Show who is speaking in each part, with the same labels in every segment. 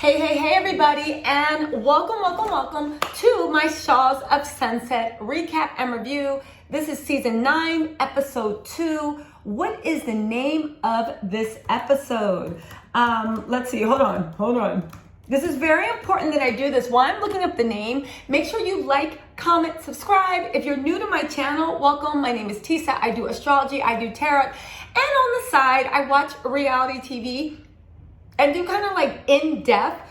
Speaker 1: Hey everybody, and welcome to my SHAHS of Sunset recap and review. This is season 9, episode 2. What is the name of this episode? Let's see, hold on. This is very important that I do this. While I'm looking up the name, make sure you like, comment, subscribe. If you're new to my channel, welcome. My name is Tisa. I do astrology, I do tarot, and on the side, I watch reality TV and do kind of like in-depth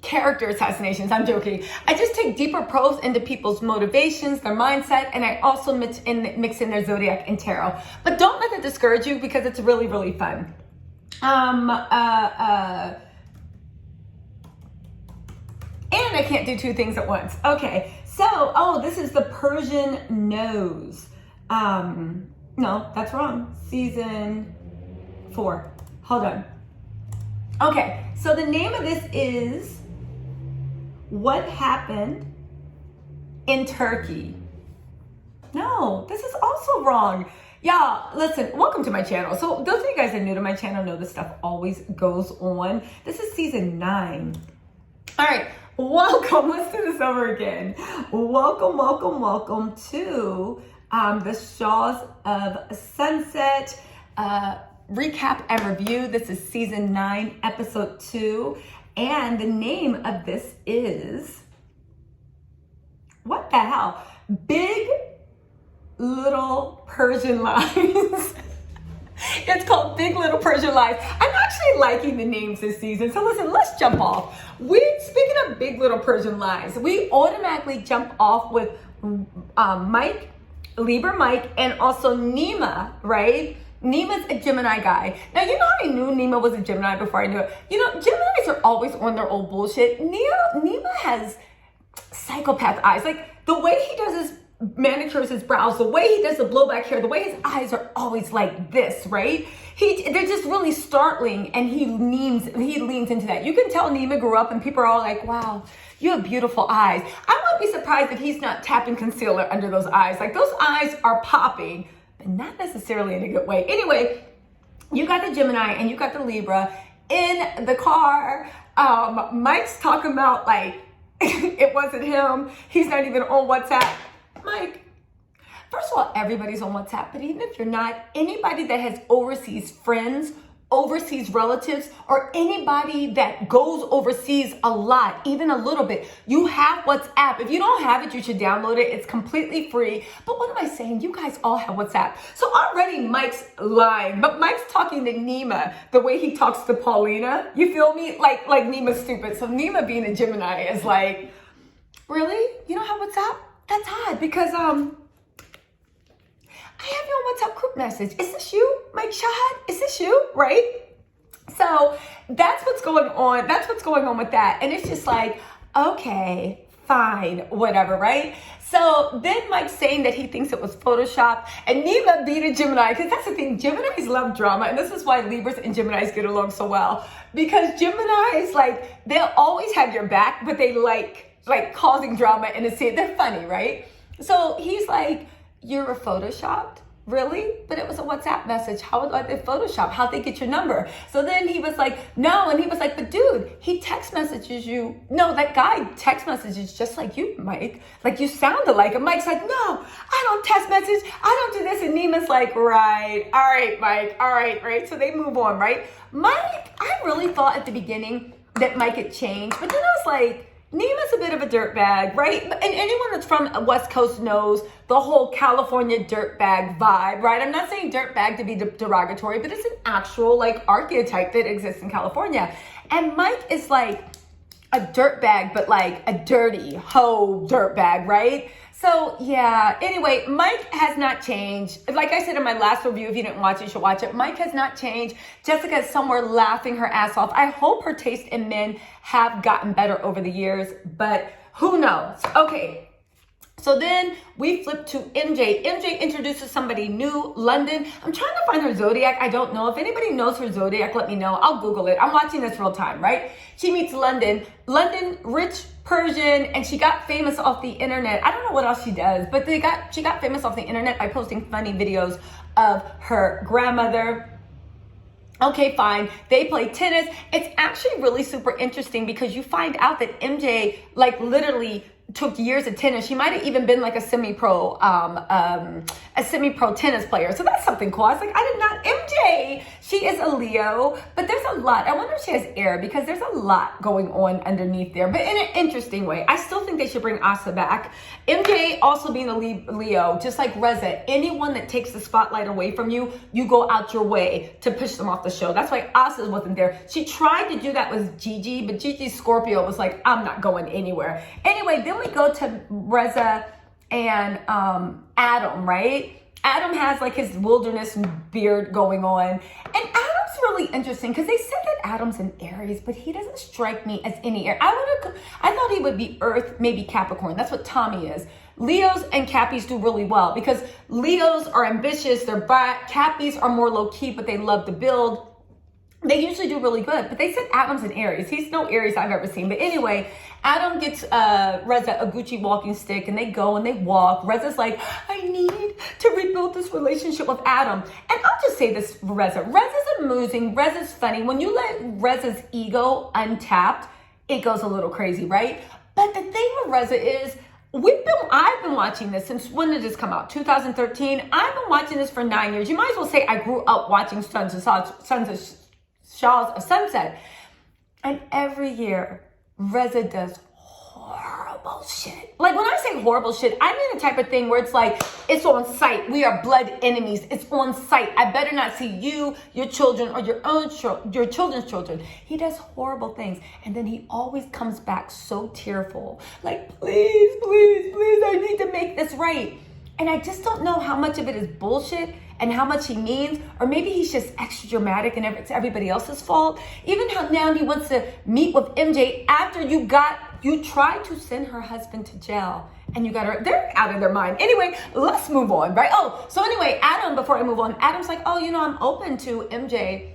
Speaker 1: character assassinations. I'm joking. I just take deeper probes into people's motivations, their mindset, and I also mix in their zodiac and tarot. But don't let that discourage you because it's really, really fun. And I can't do two things at once. Okay, so, this is the Persian Nose. No, that's wrong. Season 4. Hold on. Okay, so the name of this is What Happened in Turkey. No, this is also wrong. Y'all, listen, welcome to my channel. So those of you guys that are new to my channel know this stuff always goes on. This is season 9. All right, welcome. Let's do this over again. Welcome to the SHAHS of Sunset recap and review. This is season 9, episode 2. And the name of this is, what the hell? Big Little Persian Lies. It's called Big Little Persian Lies. I'm actually liking the names this season. So listen, let's jump off. Speaking of Big Little Persian Lies, we automatically jump off with Mike, Libra Mike, and also Nema, right? Nema's a Gemini guy. Now, you know I knew Nema was a Gemini before I knew it. You know, Geminis are always on their old bullshit. Nema has psychopath eyes. Like, the way he does his manicures his brows, the way he does the blowback hair, the way his eyes are always like this, right? They're just really startling, and he leans into that. You can tell Nema grew up and people are all like, wow, you have beautiful eyes. I wouldn't be surprised if he's not tapping concealer under those eyes. Like, those eyes are popping, but not necessarily in a good way. Anyway, you got the Gemini and you got the Libra in the car. Mike's talking about like, it wasn't him. He's not even on WhatsApp. Mike, first of all, everybody's on WhatsApp, but even if you're not, anybody that has overseas friends, overseas relatives, or anybody that goes overseas a lot, even a little bit, you have WhatsApp. If you don't have it, you should download it. It's completely free. But what am I saying? You guys all have WhatsApp. So already Mike's lying, but Mike's talking to Nema the way he talks to Paulina. You feel me? Like Nema's stupid. So Nema being a Gemini is like, really? You don't have WhatsApp? That's odd because I have you on WhatsApp group message. Is this you, Mike Shahad? Is this you, right? So that's what's going on. That's what's going on with that. And it's just like, okay, fine, whatever, right? So then Mike's saying that he thinks it was Photoshop, and Nema beat a Gemini, because that's the thing, Geminis love drama, and this is why Libras and Geminis get along so well. Because Geminis, like, they'll always have your back, but they like causing drama in the scene. They're funny, right? So he's like, you were photoshopped? Really? But it was a WhatsApp message. How would they Photoshop? How'd they get your number? So then he was like, no. And he was like, but dude, he text messages you. No, that guy text messages just like you, Mike. Like, you sounded like him. Mike's like, no, I don't text message. I don't do this. And Nema's like, right. All right, Mike. All right, right. So they move on, right? Mike, I really thought at the beginning that Mike had changed. But then I was like, Nema's a bit of a dirtbag, right? And anyone that's from West Coast knows the whole California dirtbag vibe, right? I'm not saying dirtbag to be derogatory, but it's an actual like archetype that exists in California. And Mike is like a dirtbag, but like a dirty hoe dirtbag, right? So yeah, anyway, Mike has not changed. Like I said in my last review, if you didn't watch it, you should watch it. Mike has not changed. Jessica is somewhere laughing her ass off. I hope her taste in men have gotten better over the years, but who knows? Okay. So then we flip to MJ. MJ introduces somebody new, London. I'm trying to find her zodiac. I don't know. If anybody knows her zodiac, let me know. I'll Google it. I'm watching this real time, right? She meets London. London, rich Persian, and she got famous off the internet. I don't know what else she does, but she got famous off the internet by posting funny videos of her grandmother. Okay, fine. They play tennis. It's actually really super interesting because you find out that MJ like literally took years of tennis. She might have even been like a semi-pro tennis player. So that's something cool. I was like, I did not. MJ, she is a Leo, but there's a lot. I wonder if she has air because there's a lot going on underneath there, but in an interesting way. I still think they should bring Asa back. MJ also being a Leo, just like Reza, anyone that takes the spotlight away from you, you go out your way to push them off the show. That's why Asa wasn't there. She tried to do that with Gigi, but Gigi Scorpio was like, I'm not going anywhere. Anyway, then we go to Reza and Adam, right? Adam has like his wilderness beard going on. And Adam's really interesting because they said that Adam's an Aries, but he doesn't strike me as any Aries. I thought he would be Earth, maybe Capricorn. That's what Tommy is. Leos and Cappies do really well because Leos are ambitious, they're bright. Cappies are more low key, but they love to build. They usually do really good, but they said Adam's an Aries. He's no Aries I've ever seen. But anyway, Adam gets Reza a Gucci walking stick and they go and they walk. Reza's like, I need to rebuild this relationship with Adam. And I'll just say this for Reza. Reza's amusing. Reza's funny. When you let Reza's ego untapped, it goes a little crazy, right? But the thing with Reza is, I've been watching this since, when did this come out? 2013. I've been watching this for 9 years. You might as well say I grew up watching SHAHS of Sunset. And every year, Reza does horrible shit. Like when I say horrible shit, I mean the type of thing where it's like, it's on sight. We are blood enemies. It's on sight. I better not see you, your children, or your children's children. He does horrible things. And then he always comes back so tearful. Like, please, please, please, I need to make this right. And I just don't know how much of it is bullshit and how much he means, or maybe he's just extra dramatic and it's everybody else's fault. Even how now he wants to meet with MJ after you tried to send her husband to jail and you got her, they're out of their mind. Anyway, let's move on, right? So anyway, Adam, before I move on, Adam's like, I'm open to MJ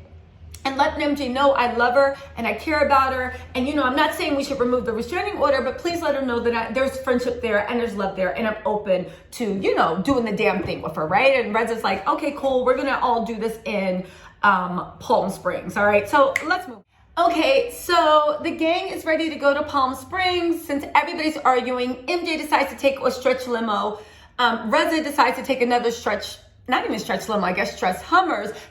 Speaker 1: and letting MJ know I love her and I care about her. And, I'm not saying we should remove the restraining order, but please let her know that there's friendship there and there's love there. And I'm open to, doing the damn thing with her, right? And Reza's like, okay, cool. We're going to all do this in Palm Springs. All right. So let's move. Okay, so the gang is ready to go to Palm Springs. Since everybody's arguing, MJ decides to take a stretch limo. Reza decides to take another stretch Hummers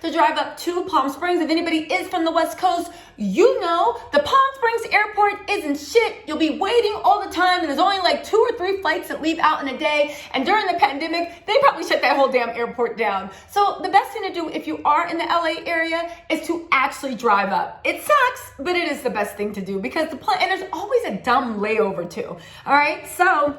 Speaker 1: to drive up to Palm Springs. If anybody is from the West Coast, the Palm Springs airport isn't shit. You'll be waiting all the time, and there's only like 2 or 3 flights that leave out in a day. And during the pandemic, they probably shut that whole damn airport down. So the best thing to do if you are in the LA area is to actually drive up. It sucks, but it is the best thing to do because and there's always a dumb layover too. All right, so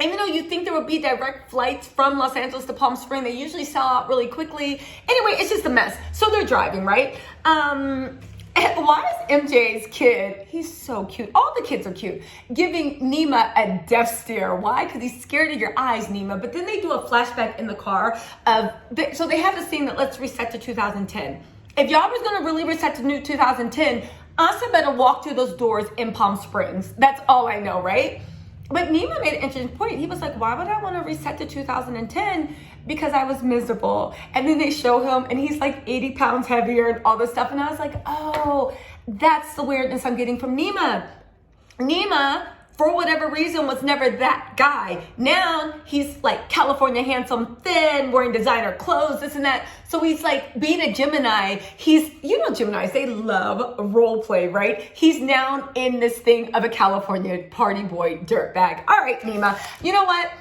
Speaker 1: even though you think there would be direct flights from Los Angeles to Palm Springs, they usually sell out really quickly. Anyway, it's just a mess. So they're driving, right? Why is MJ's kid, he's so cute. All the kids are cute. Giving Nima a death stare. Why? Because he's scared of your eyes, Nima. But then they do a flashback in the car. So they have this thing that let's reset to 2010. If y'all was going to really reset to new 2010, Asa better walk through those doors in Palm Springs. That's all I know, right? But Nima made an interesting point. He was like, why would I want to reset to 2010? Because I was miserable. And then they show him and he's like 80 pounds heavier and all this stuff. And I was like, oh, that's the weirdness I'm getting from Nima. Nima, for whatever reason, was never that guy. Now he's like California handsome, thin, wearing designer clothes, this and that. So he's like being a Gemini. Geminis, they love role play, right? He's now in this thing of a California party boy dirtbag. All right, Nima, you know what?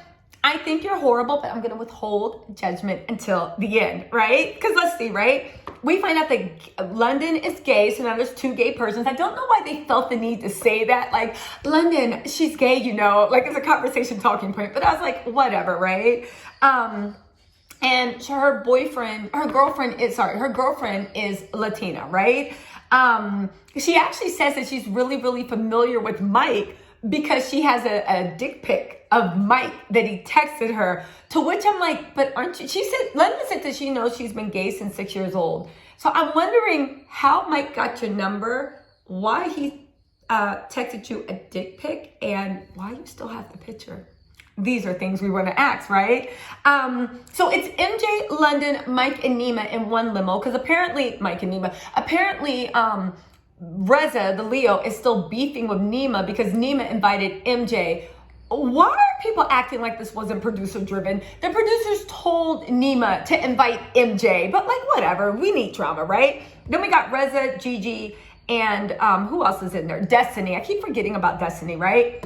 Speaker 1: I think you're horrible, but I'm going to withhold judgment until the end, right? Because let's see, right? We find out that London is gay, so now there's 2 gay persons. I don't know why they felt the need to say that. Like, London, she's gay, like it's a conversation talking point. But I was like, whatever, right? And her girlfriend is Latina, right? She actually says that she's really, really familiar with Mike because she has a dick pic of Mike that he texted her, to which I'm like, but aren't you? London said that she knows she's been gay since 6 years old. So I'm wondering how Mike got your number, why he texted you a dick pic, and why you still have the picture. These are things we want to ask, right? So it's MJ, London, Mike, and Nema in one limo, because apparently, Reza, the Leo, is still beefing with Nema because Nema invited MJ. Why are people acting like this wasn't producer driven? The producers told Nema to invite MJ, but like whatever, we need drama, right? Then we got Reza, Gigi, and who else is in there? Destiny. I keep forgetting about Destiny, right?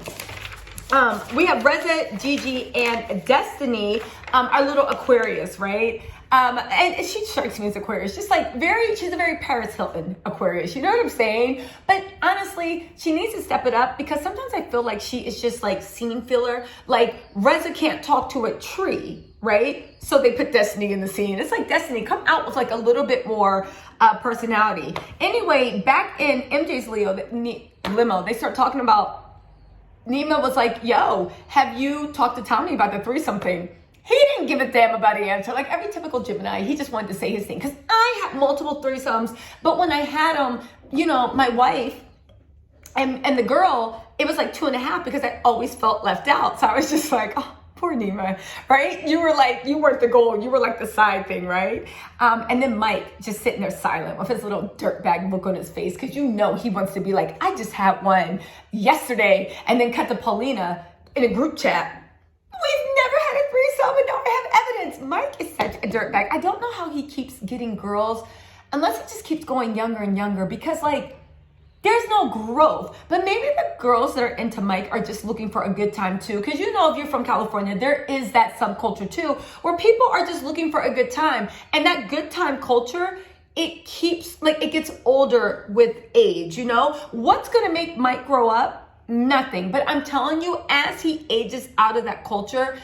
Speaker 1: We have Reza, Gigi, and Destiny, our little Aquarius, right? And she strikes me as Aquarius, just like she's a very Paris Hilton Aquarius, you know what I'm saying? But honestly, she needs to step it up because sometimes I feel like she is just like scene filler. Like Reza can't talk to a tree, right? So they put Destiny in the scene. It's like, Destiny, come out with like a little bit more personality. Anyway, back in MJ's limo, they start talking about, Nema was like, yo, have you talked to Tommy about the threesome thing? He didn't give a damn about the answer. Like every typical Gemini, he just wanted to say his thing. Because I had multiple threesomes, but when I had them, you know, my wife and the girl, it was like 2.5 because I always felt left out. So I was just like, oh, poor Nema, right? You were like, you weren't the goal. You were like the side thing, right? And then Mike just sitting there silent with his little dirtbag look on his face because you know he wants to be like, I just had one yesterday, and then cut to Paulina in a group chat. We've never had a threesome and don't have evidence. Mike is such a dirtbag. I don't know how he keeps getting girls unless he just keeps going younger and younger because like there's no growth. But maybe the girls that are into Mike are just looking for a good time too. Because you know, if you're from California, there is that subculture too where people are just looking for a good time. And that good time culture, it keeps like it gets older with age, you know? What's gonna make Mike grow up? Nothing. But I'm telling you, as he ages out of that culture,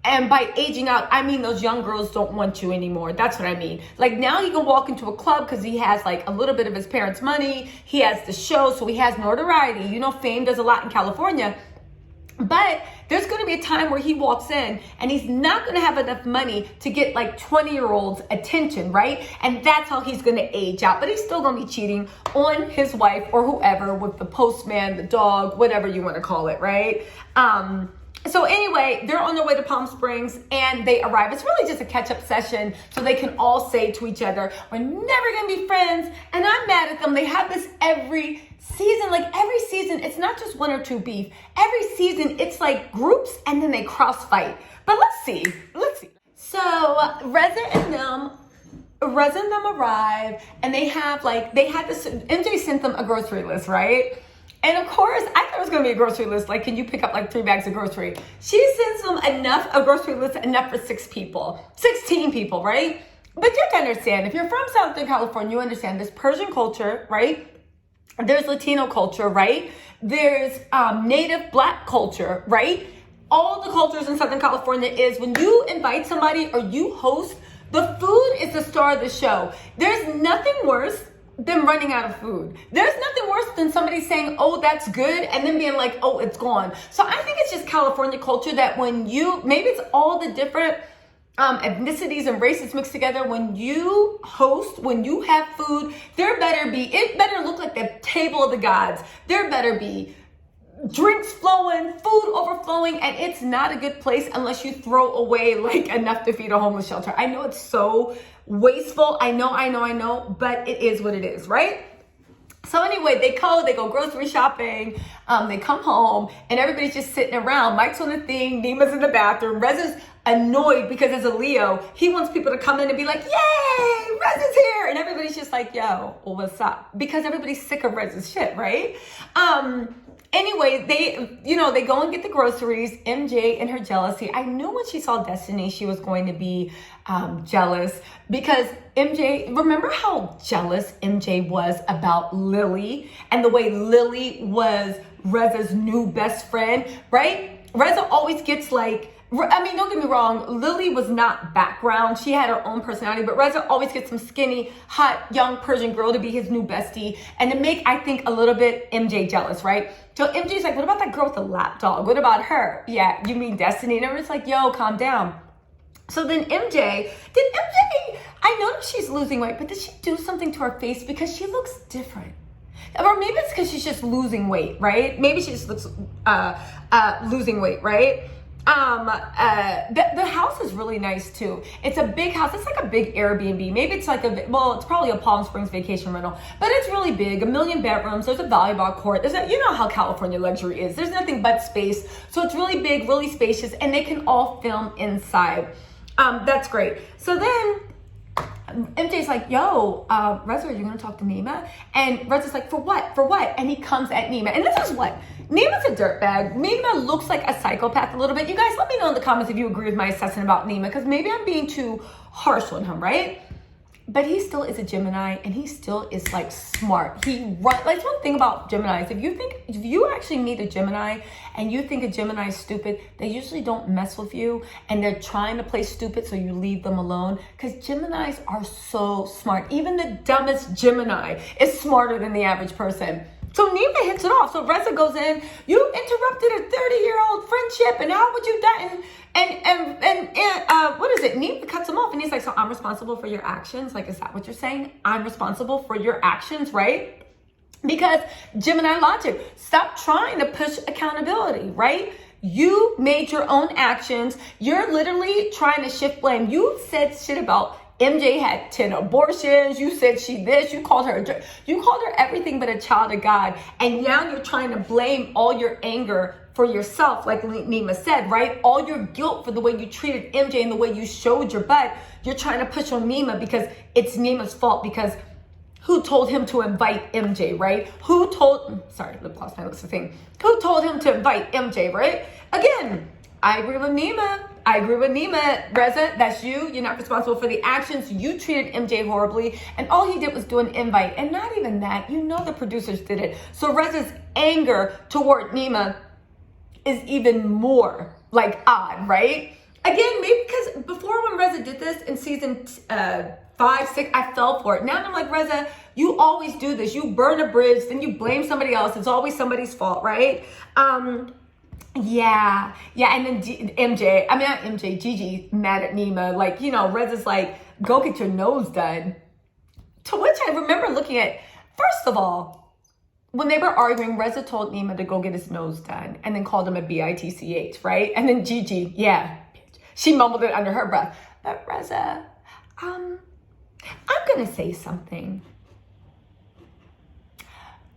Speaker 1: and by aging out, I mean those young girls don't want you anymore. That's what I mean. Like now he can walk into a club because he has like a little bit of his parents' money. He has the show, so he has notoriety. You know, fame does a lot in California. But there's going to be a time where he walks in and he's not going to have enough money to get like 20-year-olds attention, right? And that's how he's going to age out. But he's still going to be cheating on his wife or whoever with the postman, the dog, whatever you want to call it, right? So anyway, they're on their way to Palm Springs and they arrive. It's really just a catch-up session so they can all say to each other, we're never going to be friends. And I'm mad at them. They have this every season. Like every season, it's not just one or two beef. Every season, it's like groups and then they cross fight. But let's see. So Reza and them arrive and they had this, MJ sent them a grocery list, right? And of course, I thought it was going to be a grocery list. Like, can you pick up like 3 bags of grocery? She sends them a grocery list enough for 16 people, right? But you have to understand, if you're from Southern California, you understand there's Persian culture, right? There's Latino culture, right? There's native Black culture, right? All the cultures in Southern California is when you invite somebody or you host, the food is the star of the show. There's nothing worse than running out of food. There's nothing worse than somebody saying, oh, that's good, and then being like, oh, it's gone. So I think it's just California culture that maybe it's all the different ethnicities and races mixed together. When you host, when you have food, it better look like the table of the gods. There better be drinks flowing, food overflowing, and it's not a good place unless you throw away like enough to feed a homeless shelter. I know it's so wasteful. I know, but it is what it is, right? So anyway, they go grocery shopping, they come home, and everybody's just sitting around. Mike's on the thing, Nema's in the bathroom. Reza's annoyed because as a Leo, he wants people to come in and be like, yay, Reza's here! And everybody's just like, yo, well, what's up? Because everybody's sick of Reza's shit, right? Anyway, they go and get the groceries. MJ and her jealousy. I knew when she saw Destiny, she was going to be jealous because MJ, remember how jealous MJ was about Lily and the way Lily was Reza's new best friend, right? Reza always gets like, I mean, don't get me wrong, Lily was not background. She had her own personality, but Reza always gets some skinny, hot, young Persian girl to be his new bestie and to make, I think, a little bit MJ jealous, right? So MJ's like, what about that girl with the lap dog? What about her? Yeah, you mean Destiny? And everyone's like, yo, calm down. So then MJ, I noticed she's losing weight, but did she do something to her face because she looks different? Or maybe it's because she's just losing weight, right? Maybe she just looks losing weight, right? The house is really nice too. It's a big house. It's like a big Airbnb. Maybe it's like it's probably a Palm Springs vacation rental, but it's really big. 1 million bedrooms. There's a volleyball court. You know how California luxury is. There's nothing but space. So it's really big, really spacious, and they can all film inside. That's great. So then MJ's like, yo, Reza, are you gonna talk to Nema? And Reza's like, for what? For what? And he comes at Nema. And this is what? Nema's a dirtbag. Nema looks like a psychopath a little bit. You guys, let me know in the comments if you agree with my assessment about Nema, because maybe I'm being too harsh on him, right? But he still is a Gemini, and he still is like smart. Like, one thing about Geminis, if you actually meet a Gemini and you think a Gemini is stupid, they usually don't mess with you, and they're trying to play stupid, so you leave them alone, because Geminis are so smart. Even the dumbest Gemini is smarter than the average person. So Nema hits it off. So Reza goes in, you interrupted a 30-year-old friendship, and how would you that? And what is it? Nema cuts him off, and he's like, so I'm responsible for your actions? Like, is that what you're saying? I'm responsible for your actions, right? Because Gemini logic, stop trying to push accountability, right? You made your own actions. You're literally trying to shift blame. You said shit about MJ had 10 abortions. You said she this. You called her everything but a child of God. And now you're trying to blame all your anger for yourself, like Nema said, right? All your guilt for the way you treated MJ and the way you showed your butt, you're trying to push on Nema because it's Nema's fault, because who told him to invite MJ, right? Who told him to invite MJ, right? Again, I agree with Nema. Reza, that's you. You're not responsible for the actions. You treated MJ horribly, and all he did was do an invite. And not even that, the producers did it. So Reza's anger toward Nema is even more like odd, right? Again, maybe because before, when Reza did this in season 5, 6, I fell for it. Now I'm like, Reza, you always do this. You burn a bridge, then you blame somebody else. It's always somebody's fault, right? Yeah, and then Gigi mad at Nema. Like, Reza's like, go get your nose done. To which I remember looking at, first of all, when they were arguing, Reza told Nema to go get his nose done and then called him a bitch, right? And then Gigi, she mumbled it under her breath. But Reza, I'm gonna say something.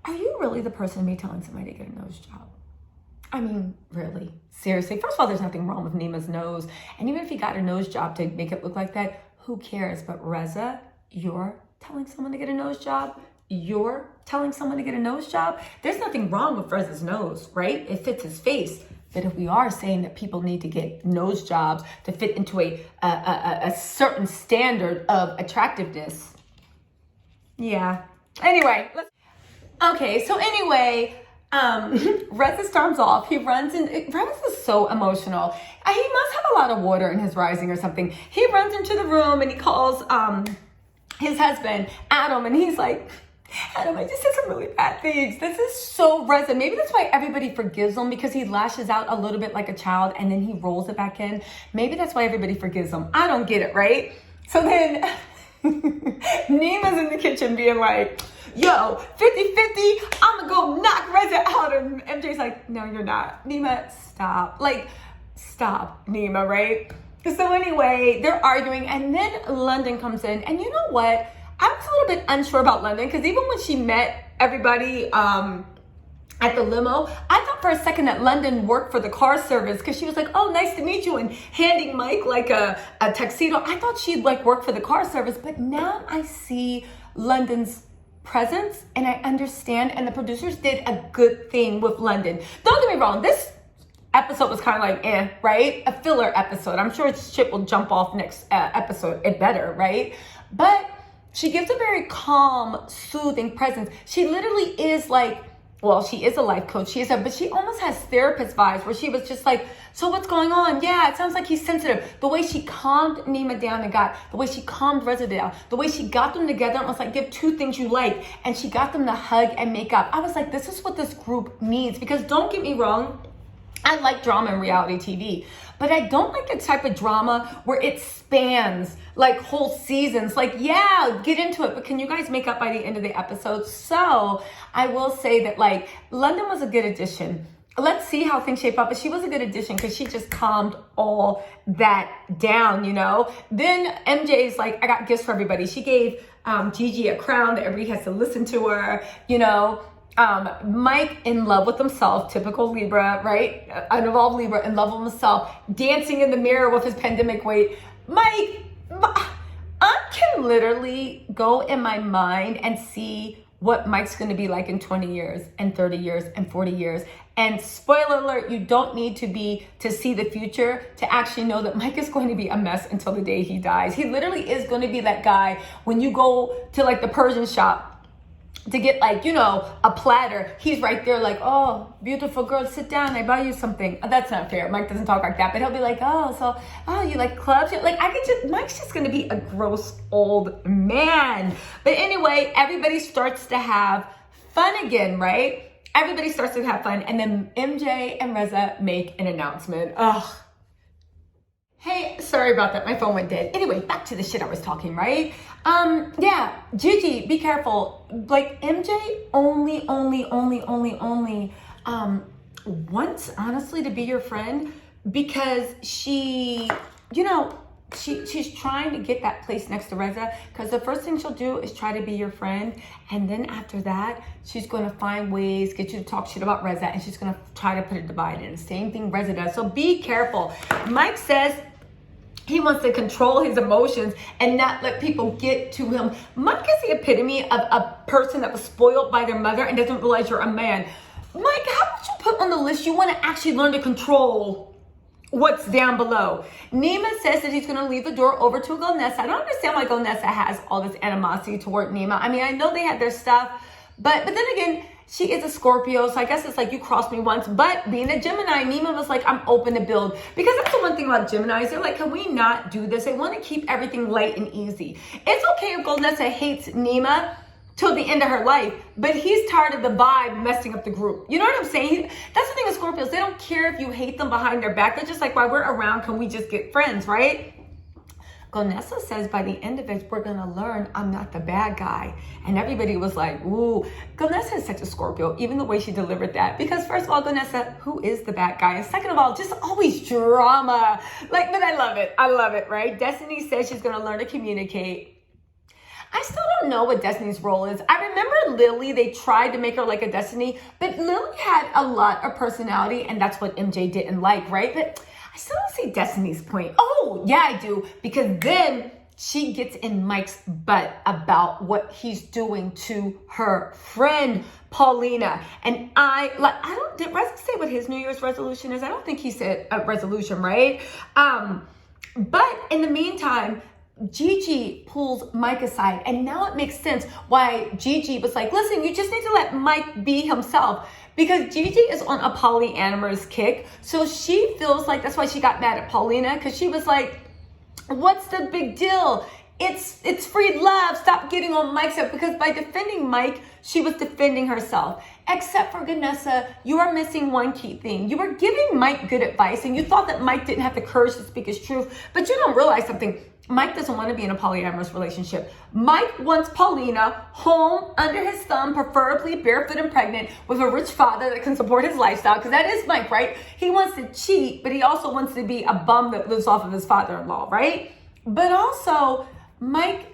Speaker 1: Are you really the person to be telling somebody to get a nose job? I mean, really, seriously. First of all, there's nothing wrong with Nema's nose. And even if he got a nose job to make it look like that, who cares? But Reza, you're telling someone to get a nose job? There's nothing wrong with Reza's nose, right? It fits his face. But if we are saying that people need to get nose jobs to fit into a certain standard of attractiveness, yeah. Anyway, Reza storms off. He runs in. Reza's so emotional. He must have a lot of water in his rising or something. He runs into the room and he calls his husband, Adam, and he's like, Adam, I just did some really bad things. This is so Reza. Maybe that's why everybody forgives him, because he lashes out a little bit like a child and then he rolls it back in. Maybe that's why everybody forgives him. I don't get it, right? So then Nema's in the kitchen being like, yo, 50-50, I'm gonna go knock Reza out. And MJ's like, no, you're not. Nema, stop. Stop, Nema, right? So anyway, they're arguing, and then London comes in. And you know what? I was a little bit unsure about London, because even when she met everybody at the limo, I thought for a second that London worked for the car service, because she was like, oh, nice to meet you, and handing Mike like a tuxedo. I thought she'd work for the car service, but now I see London's presence and I understand, and the producers did a good thing with London. Don't get me wrong, this episode was kind of like, right? A filler episode. I'm sure shit will jump off next episode. It better, right? But she gives a very calm, soothing presence. She literally is like, well, she is a life coach. But she almost has therapist vibes, where she was just like, so what's going on? Yeah, it sounds like he's sensitive. The way she calmed Nema down the way she calmed Reza down, the way she got them together and was like, give 2 things you like. And she got them to hug and make up. I was like, this is what this group needs. Because don't get me wrong, I like drama and reality TV, but I don't like the type of drama where it spans whole seasons. Get into it, but can you guys make up by the end of the episode? So I will say that London was a good addition. let's see how things shape up. But she was a good addition because she just calmed all that down, you know. Then MJ's like, I got gifts for everybody. She gave Gigi a crown that everybody has to listen to her, you know. Mike in love with himself, typical Libra, right? An evolved Libra in love with himself, dancing in the mirror with his pandemic weight. Mike, I can literally go in my mind and see what Mike's going to be like in 20 years and 30 years and 40 years. And spoiler alert, you don't need to see the future to actually know that Mike is going to be a mess until the day he dies. He literally is going to be that guy when you go to like the Persian shop to get like, you know, a platter. He's right there like, oh, beautiful girl, sit down, I buy you something. That's not fair. Mike doesn't talk like that, but he'll be like, oh, you like clubs? Like Mike's just going to be a gross old man. But anyway, everybody starts to have fun again, right? Everybody starts to have fun. And then MJ and Reza make an announcement. Ugh. Hey, sorry about that. My phone went dead. Anyway, back to the shit I was talking, right? Yeah, Gigi, be careful. Like MJ only wants honestly to be your friend because she, you know, she's trying to get that place next to Reza because the first thing she'll do is try to be your friend, and then after that she's going to find ways get you to talk shit about Reza, and she's going to try to put a divide in. The same thing Reza does. So be careful. Mike says he wants to control his emotions and not let people get to him. Mike is the epitome of a person that was spoiled by their mother and doesn't realize you're a man. Mike, how would you put on the list you want to actually learn to control what's down below? Nema says that he's going to leave the door over to Gonessa. I don't understand why Gonessa has all this animosity toward Nema. I mean, I know they had their stuff, but then again, she is a Scorpio, so I guess it's like you crossed me once. But being a Gemini, Nema was like, I'm open to build. Because that's the one thing about Geminis. They're like, can we not do this? They want to keep everything light and easy. It's okay if Gonessa hates Nema till the end of her life, but he's tired of the vibe messing up the group. You know what I'm saying? That's the thing with Scorpios. They don't care if you hate them behind their back. They're just like, while we're around, can we just get friends, right? Gonessa says by the end of it, we're going to learn I'm not the bad guy. And everybody was like, ooh, Gonessa is such a Scorpio, even the way she delivered that. Because first of all, Gonessa, who is the bad guy? And second of all, just always drama. Like, but I love it. I love it, right? Destiny says she's going to learn to communicate. I still don't know what Destiny's role is. I remember Lily, they tried to make her like a Destiny, but Lily had a lot of personality, and that's what MJ didn't like, right? But I still don't see Destiny's point. Oh, yeah, I do. Because then she gets in Mike's butt about what he's doing to her friend, Paulina. And did Reza say what his New Year's resolution is? I don't think he said a resolution, right? But in the meantime, Gigi pulls Mike aside, and now it makes sense why Gigi was like, listen, you just need to let Mike be himself, because Gigi is on a polyamorous kick. So she feels like that's why she got mad at Paulina, because she was like, what's the big deal? It's free love. Stop getting on Mike's side. Because by defending Mike, she was defending herself. Except for Gonessa, you are missing one key thing. You were giving Mike good advice, and you thought that Mike didn't have the courage to speak his truth. But you don't realize something. Mike doesn't want to be in a polyamorous relationship. Mike wants Paulina home under his thumb, preferably barefoot and pregnant, with a rich father that can support his lifestyle, because that is Mike, right? He wants to cheat, but he also wants to be a bum that lives off of his father-in-law, right? But also, Mike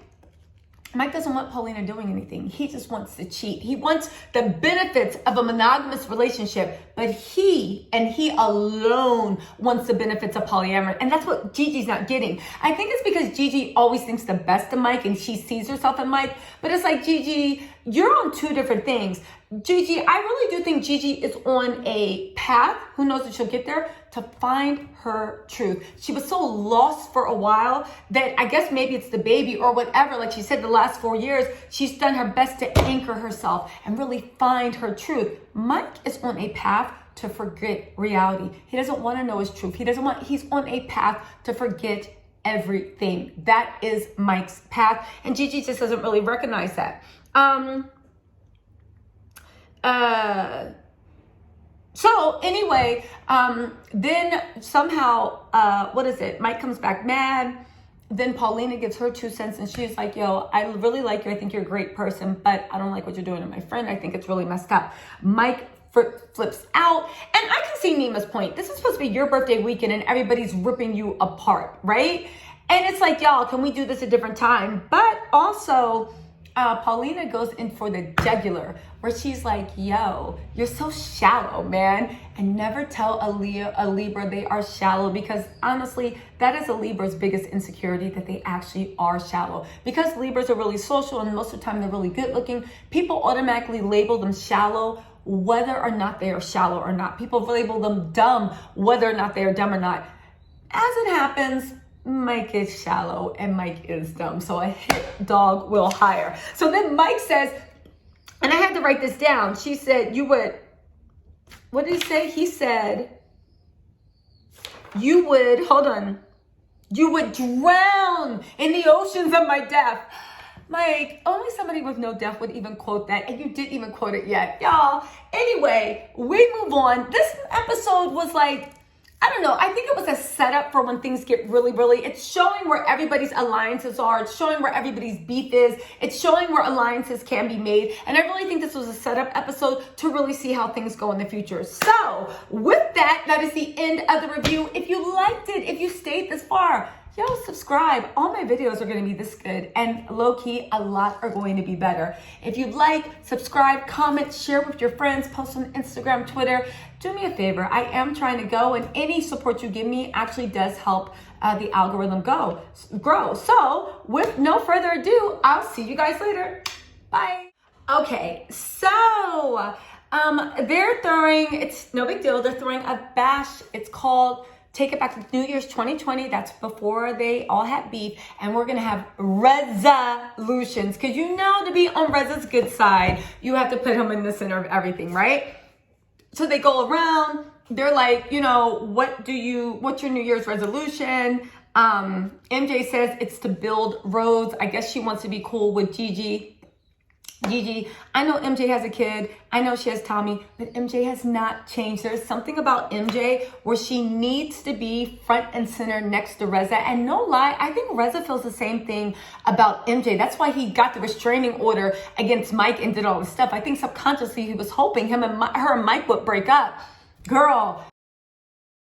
Speaker 1: doesn't want Paulina doing anything. He just wants to cheat. He wants the benefits of a monogamous relationship, but he alone wants the benefits of polyamory. And that's what Gigi's not getting. I think it's because Gigi always thinks the best of Mike, and she sees herself in Mike. But it's like, Gigi, you're on two different things. Gigi, I really do think Gigi is on a path, who knows if she'll get there, to find her truth. She was so lost for a while that I guess maybe it's the baby or whatever. Like she said, the last 4 years, she's done her best to anchor herself and really find her truth. Mike is on a path to forget reality. He doesn't want to know his truth. He's on a path to forget everything. That is Mike's path. And Gigi just doesn't really recognize that. So anyway, then somehow, Mike comes back mad. Then Paulina gives her 2 cents, and she's like, yo, I really like you. I think you're a great person, but I don't like what you're doing to my friend. I think it's really messed up. Mike flips out. And I can see Nema's point. This is supposed to be your birthday weekend and everybody's ripping you apart, right? And it's like, y'all, can we do this a different time? But also, Paulina goes in for the jugular, where she's like, yo, you're so shallow, man. And never tell a Libra they are shallow, because honestly, that is a Libra's biggest insecurity, that they actually are shallow. Because Libras are really social and most of the time they're really good looking, people automatically label them shallow whether or not they are shallow or not. People label them dumb whether or not they are dumb or not. As it happens, Mike is shallow and Mike is dumb, so a hit dog will hire. So then Mike says, and I had to write this down. She said, you would, what did he say? He said, you would drown in the oceans of my death. Mike, only somebody with no death would even quote that, and you didn't even quote it yet, y'all. Anyway, we move on. This episode was like, I don't know, I think it was a setup for when things get really, it's showing where everybody's alliances are. It's showing where everybody's beef is. It's showing where alliances can be made. And I really think this was a setup episode to really see how things go in the future. So with that, that is the end of the review. If you liked it, if you stayed this far, yo, subscribe. All my videos are going to be this good, and low-key, a lot are going to be better. If you'd like, subscribe, comment, share with your friends, post on Instagram, Twitter. Do me a favor. I am trying to go, and any support you give me actually does help the algorithm grow. So with no further ado, I'll see you guys later. Bye. Okay, so they're throwing, it's no big deal, they're throwing a bash. It's called Take It Back to New Year's 2020. That's before they all had beef. And we're going to have resolutions. Because you know, to be on Reza's good side, you have to put him in the center of everything, right? So they go around. They're like, you know, what's your New Year's resolution? MJ says it's to build roads. I guess she wants to be cool with Gigi, I know MJ has a kid. I know she has Tommy, but MJ has not changed. There's something about MJ where she needs to be front and center next to Reza. And no lie, I think Reza feels the same thing about MJ. That's why he got the restraining order against Mike and did all this stuff. I think subconsciously he was hoping her and Mike would break up. Girl,